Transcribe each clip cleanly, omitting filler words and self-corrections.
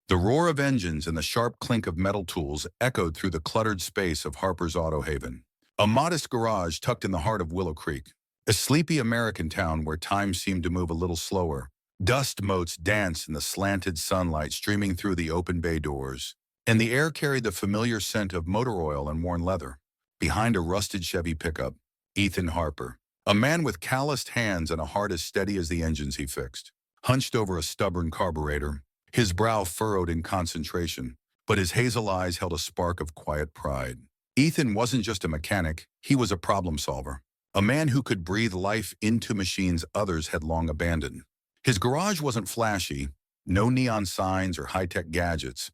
The roar of engines and the sharp clink of metal tools echoed through the cluttered space of Harper's Auto Haven, a modest garage tucked in the heart of Willow Creek, a sleepy American town where time seemed to move a little slower. Dust motes danced in the slanted sunlight streaming through the open bay doors, and the air carried the familiar scent of motor oil and worn leather. Behind a rusted Chevy pickup, Ethan Harper, a man with calloused hands and a heart as steady as the engines he fixed, hunched over a stubborn carburetor, his brow furrowed in concentration, but his hazel eyes held a spark of quiet pride. Ethan wasn't just a mechanic, he was a problem solver, a man who could breathe life into machines others had long abandoned. His garage wasn't flashy, no neon signs or high-tech gadgets,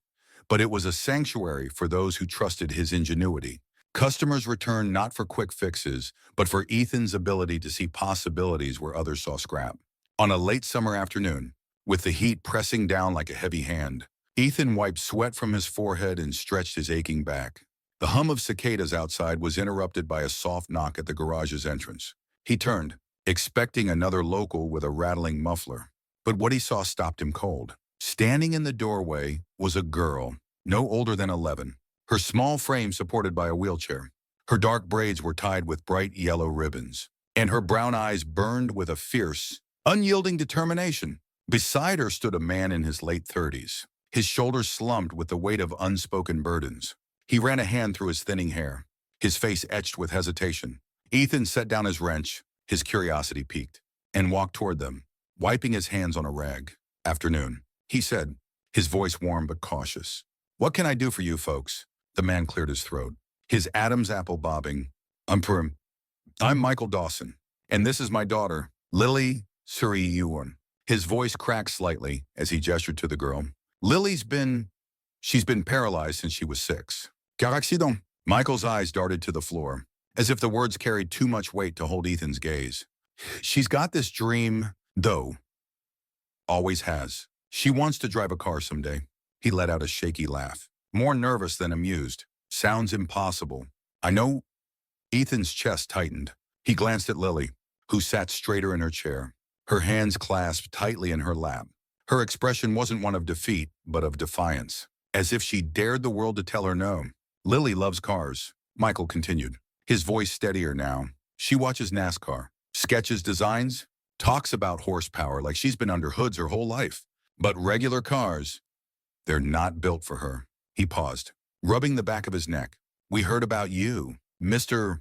but it was a sanctuary for those who trusted his ingenuity. Customers returned not for quick fixes, but for Ethan's ability to see possibilities where others saw scrap. On a late summer afternoon, with the heat pressing down like a heavy hand, Ethan wiped sweat from his forehead and stretched his aching back. The hum of cicadas outside was interrupted by a soft knock at the garage's entrance. He turned, expecting another local with a rattling muffler. But what he saw stopped him cold. Standing in the doorway was a girl, no older than 11, her small frame supported by a wheelchair. Her dark braids were tied with bright yellow ribbons, and her brown eyes burned with a fierce, unyielding determination. Beside her stood a man in his late 30s, his shoulders slumped with the weight of unspoken burdens. He ran a hand through his thinning hair, his face etched with hesitation. Ethan set down his wrench, his curiosity piqued, and walked toward them, wiping his hands on a rag. "Afternoon," he said, his voice warm but cautious. "What can I do for you folks?" The man cleared his throat, his Adam's apple bobbing. I'm Michael Dawson, and this is my daughter, Lily Suriyuan." His voice cracked slightly as he gestured to the girl. She's been paralyzed since she was 6. Car accident. Michael's eyes darted to the floor, as if the words carried too much weight to hold Ethan's gaze. "She's got this dream, though. Always has. She wants to drive a car someday." He let out a shaky laugh, more nervous than amused. "Sounds impossible. I know." Ethan's chest tightened. He glanced at Lily, who sat straighter in her chair, her hands clasped tightly in her lap. Her expression wasn't one of defeat, but of defiance, as if she dared the world to tell her no. "Lily loves cars," Michael continued, his voice steadier now. "She watches NASCAR, sketches designs, talks about horsepower like she's been under hoods her whole life. But regular cars, they're not built for her." He paused, rubbing the back of his neck. "We heard about you, Mr.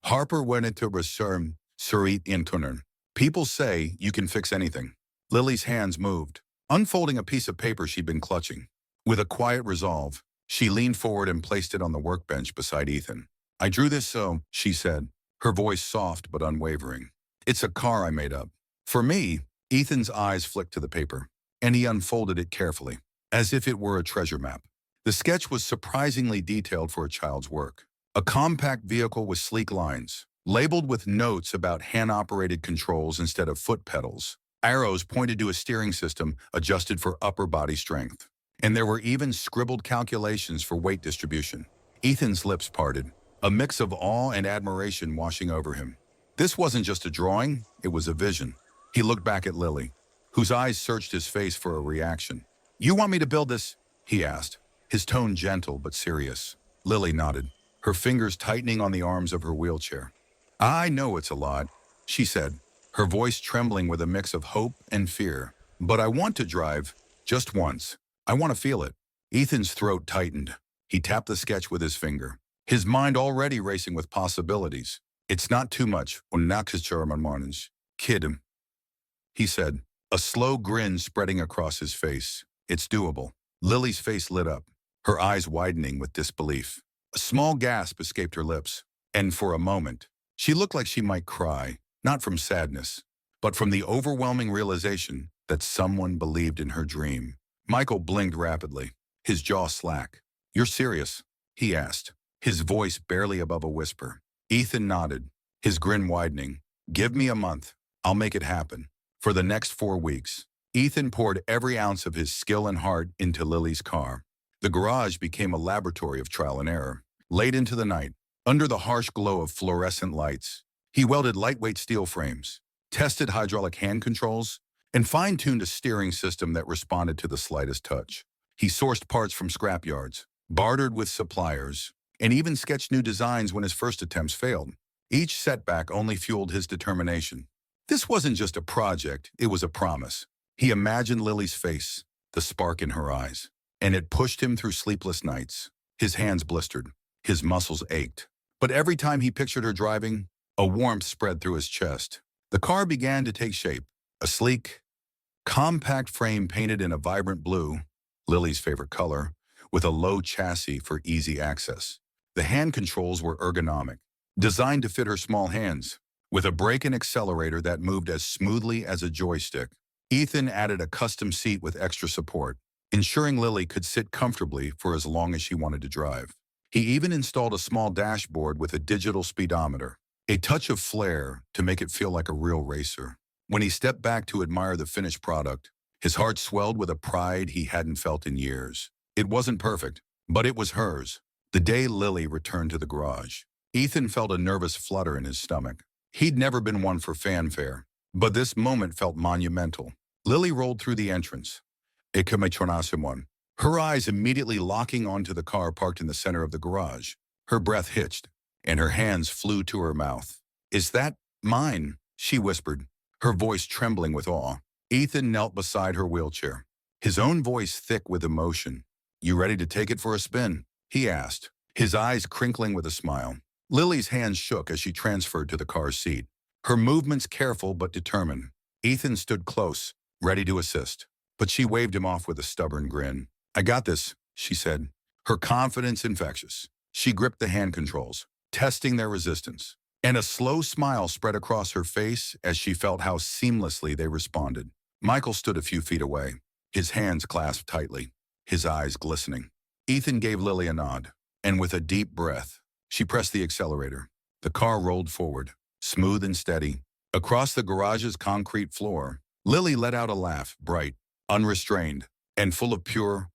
Harper went into reserve Surit Intuner. People say you can fix anything." Lily's hands moved, unfolding a piece of paper she'd been clutching. With a quiet resolve, she leaned forward and placed it on the workbench beside Ethan. "I drew this so," she said, her voice soft but unwavering. "It's a car I made up. For me." Ethan's eyes flicked to the paper, and he unfolded it carefully, as if it were a treasure map. The sketch was surprisingly detailed for a child's work. A compact vehicle with sleek lines, labeled with notes about hand-operated controls instead of foot pedals. Arrows pointed to a steering system adjusted for upper body strength. And there were even scribbled calculations for weight distribution. Ethan's lips parted, a mix of awe and admiration washing over him. This wasn't just a drawing, it was a vision. He looked back at Lily, whose eyes searched his face for a reaction. "You want me to build this?" he asked, his tone gentle but serious. Lily nodded, her fingers tightening on the arms of her wheelchair. "I know it's a lot," she said, her voice trembling with a mix of hope and fear. "But I want to drive, just once. I want to feel it." Ethan's throat tightened. He tapped the sketch with his finger, his mind already racing with possibilities. "It's not too much, kid," he said, a slow grin spreading across his face. "It's doable." Lily's face lit up, her eyes widening with disbelief. A small gasp escaped her lips, and for a moment, she looked like she might cry, not from sadness, but from the overwhelming realization that someone believed in her dream. Michael blinked rapidly, his jaw slack. "You're serious?" he asked, his voice barely above a whisper. Ethan nodded, his grin widening. "Give me a month. I'll make it happen." For the next 4 weeks, Ethan poured every ounce of his skill and heart into Lily's car. The garage became a laboratory of trial and error. Late into the night, under the harsh glow of fluorescent lights, he welded lightweight steel frames, tested hydraulic hand controls, and fine-tuned a steering system that responded to the slightest touch. He sourced parts from scrapyards, bartered with suppliers, and even sketched new designs when his first attempts failed. Each setback only fueled his determination. This wasn't just a project, it was a promise. He imagined Lily's face, the spark in her eyes, and it pushed him through sleepless nights. His hands blistered, his muscles ached. But every time he pictured her driving, a warmth spread through his chest. The car began to take shape, a sleek, compact frame painted in a vibrant blue, Lily's favorite color, with a low chassis for easy access. The hand controls were ergonomic, designed to fit her small hands, with a brake and accelerator that moved as smoothly as a joystick. Ethan added a custom seat with extra support, ensuring Lily could sit comfortably for as long as she wanted to drive. He even installed a small dashboard with a digital speedometer, a touch of flair to make it feel like a real racer. When he stepped back to admire the finished product, his heart swelled with a pride he hadn't felt in years. It wasn't perfect, but it was hers. The day Lily returned to the garage, Ethan felt a nervous flutter in his stomach. He'd never been one for fanfare, but this moment felt monumental. Lily rolled through the entrance, her eyes immediately locking onto the car parked in the center of the garage. Her breath hitched, and her hands flew to her mouth. "Is that mine?" she whispered, her voice trembling with awe. Ethan knelt beside her wheelchair, his own voice thick with emotion. "You ready to take it for a spin?" he asked, his eyes crinkling with a smile. Lily's hands shook as she transferred to the car's seat, her movements careful but determined. Ethan stood close, ready to assist, but she waved him off with a stubborn grin. "I got this," she said, her confidence infectious. She gripped the hand controls, testing their resistance, and a slow smile spread across her face as she felt how seamlessly they responded. Michael stood a few feet away, his hands clasped tightly, his eyes glistening. Ethan gave Lily a nod, and with a deep breath, she pressed the accelerator. The car rolled forward, smooth and steady, across the garage's concrete floor. Lily let out a laugh, bright, unrestrained, and full of pure,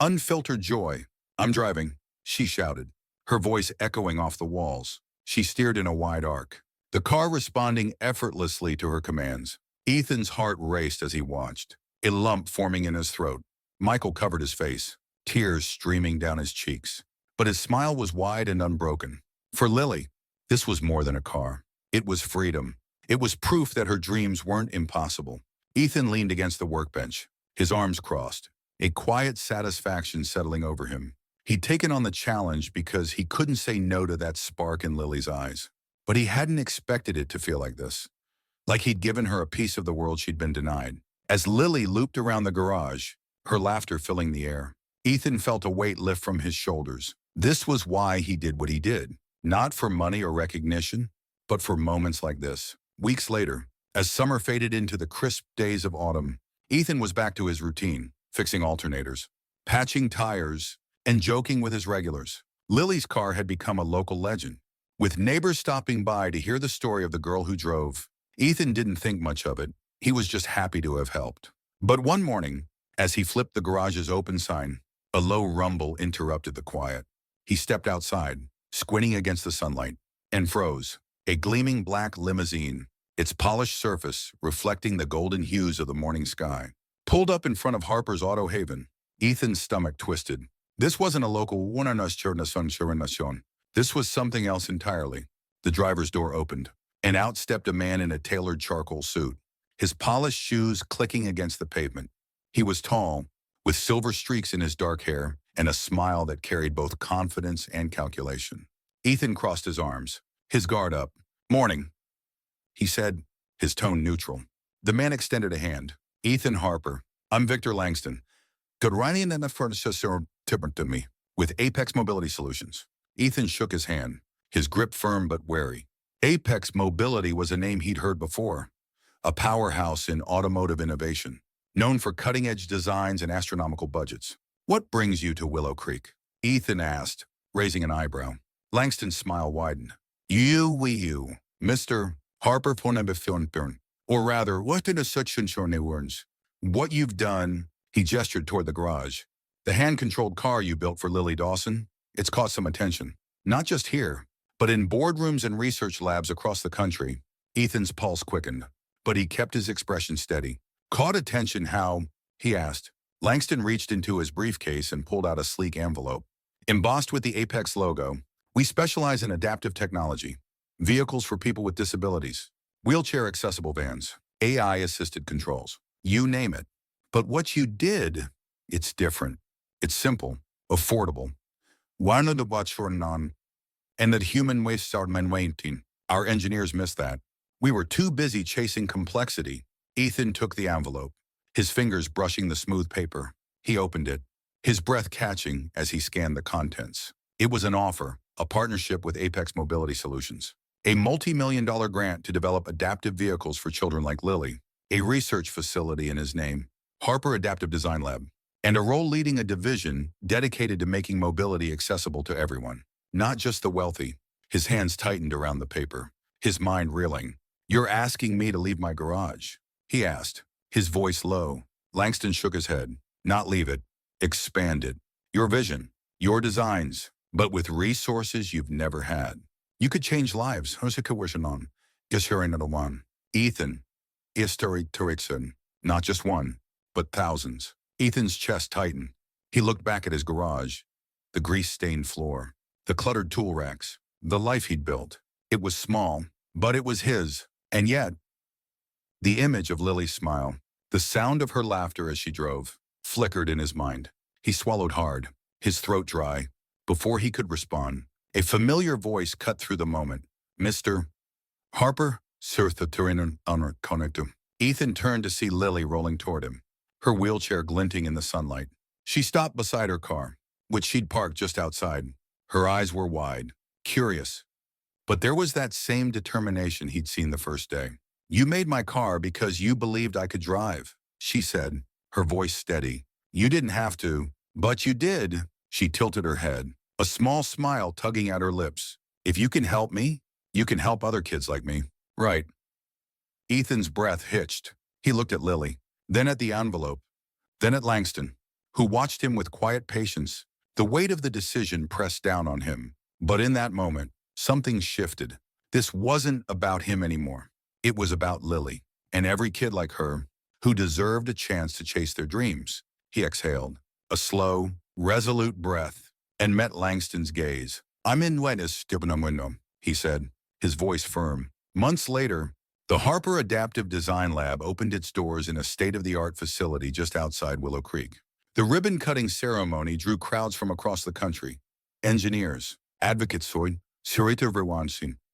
unfiltered joy. "I'm driving," she shouted, her voice echoing off the walls. She steered in a wide arc, the car responding effortlessly to her commands. Ethan's heart raced as he watched, a lump forming in his throat. Michael covered his face, tears streaming down his cheeks, but his smile was wide and unbroken. For Lily, this was more than a car. It was freedom. It was proof that her dreams weren't impossible. Ethan leaned against the workbench, his arms crossed, a quiet satisfaction settling over him. He'd taken on the challenge because he couldn't say no to that spark in Lily's eyes. But he hadn't expected it to feel like this, like he'd given her a piece of the world she'd been denied. As Lily looped around the garage, her laughter filling the air, Ethan felt a weight lift from his shoulders. This was why he did what he did, not for money or recognition, but for moments like this. Weeks later, as summer faded into the crisp days of autumn, Ethan was back to his routine, fixing alternators, patching tires, and joking with his regulars. Lily's car had become a local legend, with neighbors stopping by to hear the story of the girl who drove. Ethan didn't think much of it. He was just happy to have helped. But one morning, as he flipped the garage's open sign, a low rumble interrupted the quiet. He stepped outside, squinting against the sunlight, and froze. A gleaming black limousine, its polished surface reflecting the golden hues of the morning sky, pulled up in front of Harper's Auto Haven. Ethan's stomach twisted. This wasn't a local one. This was something else entirely. The driver's door opened, and out stepped a man in a tailored charcoal suit, his polished shoes clicking against the pavement. He was tall, with silver streaks in his dark hair and a smile that carried both confidence and calculation. Ethan crossed his arms, his guard up. "Morning," he said, his tone neutral. The man extended a hand. "Ethan Harper. I'm Victor Langston. Good riding and to me with Apex Mobility Solutions." Ethan shook his hand, his grip firm but wary. Apex Mobility was a name he'd heard before, a powerhouse in automotive innovation, known for cutting-edge designs and astronomical budgets. "What brings you to Willow Creek?" Ethan asked, raising an eyebrow. Langston's smile widened. You, Mr. Harper or rather, what in a such words? What you've done," he gestured toward the garage. "The hand-controlled car you built for Lily Dawson, it's caught some attention. Not just here, but in boardrooms and research labs across the country." Ethan's pulse quickened, but he kept his expression steady. "Caught attention how?" he asked, Langston reached into his briefcase and pulled out a sleek envelope. Embossed with the Apex logo, we specialize in adaptive technology, vehicles for people with disabilities, wheelchair-accessible vans, AI-assisted controls, you name it. But what you did, it's different. It's simple, affordable. One of the watch for none, and that human waste are waiting. Our engineers missed that. We were too busy chasing complexity. Ethan took the envelope, his fingers brushing the smooth paper. He opened it, his breath catching as he scanned the contents. It was an offer, a partnership with Apex Mobility Solutions, a multi-million-dollar grant to develop adaptive vehicles for children like Lily, a research facility in his name, Harper Adaptive Design Lab, and a role leading a division dedicated to making mobility accessible to everyone, not just the wealthy. His hands tightened around the paper, his mind reeling. "You're asking me to leave my garage?" he asked, his voice low. Langston shook his head. "Not leave it, expand it. Your vision, your designs, but with resources you've never had. You could change lives." Ethan, Istoric, not just one, but thousands. Ethan's chest tightened. He looked back at his garage, the grease-stained floor, the cluttered tool racks, the life he'd built. It was small, but it was his. And yet, the image of Lily's smile, the sound of her laughter as she drove, flickered in his mind. He swallowed hard, his throat dry. Before he could respond, a familiar voice cut through the moment. "Mr. Harper, Sir Thaturinan Connectum." Ethan turned to see Lily rolling toward him, her wheelchair glinting in the sunlight. She stopped beside her car, which she'd parked just outside. Her eyes were wide, curious. But there was that same determination he'd seen the first day. "You made my car because you believed I could drive," she said, her voice steady. "You didn't have to, but you did." She tilted her head, a small smile tugging at her lips. "If you can help me, you can help other kids like me." "Right." Ethan's breath hitched. He looked at Lily, then at the envelope, then at Langston, who watched him with quiet patience. The weight of the decision pressed down on him. But in that moment, something shifted. This wasn't about him anymore. It was about Lily, and every kid like her, who deserved a chance to chase their dreams. He exhaled, a slow, resolute breath, and met Langston's gaze. "I'm in Wenis, Stibnum," he said, his voice firm. Months later, the Harper Adaptive Design Lab opened its doors in a state-of-the-art facility just outside Willow Creek. The ribbon-cutting ceremony drew crowds from across the country. Engineers, advocates,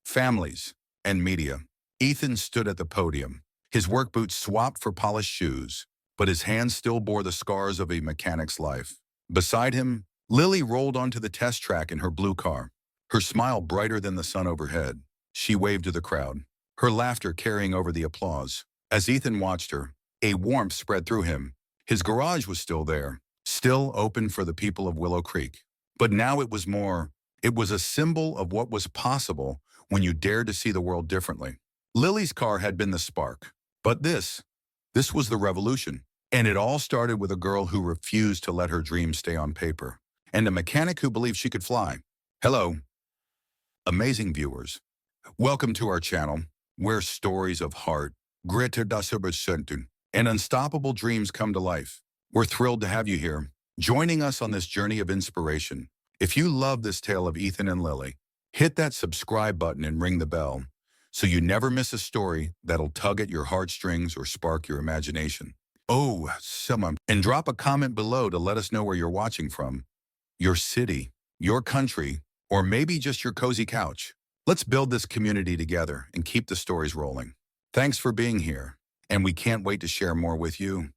families, and media. Ethan stood at the podium, his work boots swapped for polished shoes, but his hands still bore the scars of a mechanic's life. Beside him, Lily rolled onto the test track in her blue car, her smile brighter than the sun overhead. She waved to the crowd, her laughter carrying over the applause. As Ethan watched her, a warmth spread through him. His garage was still there, still open for the people of Willow Creek. But now it was more. It was a symbol of what was possible when you dared to see the world differently. Lily's car had been the spark, but this was the revolution. And it all started with a girl who refused to let her dreams stay on paper, and a mechanic who believed she could fly. Hello, amazing viewers. Welcome to our channel, where stories of heart, grit, and unstoppable dreams come to life. We're thrilled to have you here, joining us on this journey of inspiration. If you love this tale of Ethan and Lily, hit that subscribe button and ring the bell, so you never miss a story that'll tug at your heartstrings or spark your imagination. And drop a comment below to let us know where you're watching from, your city, your country, or maybe just your cozy couch. Let's build this community together and keep the stories rolling. Thanks for being here, and we can't wait to share more with you.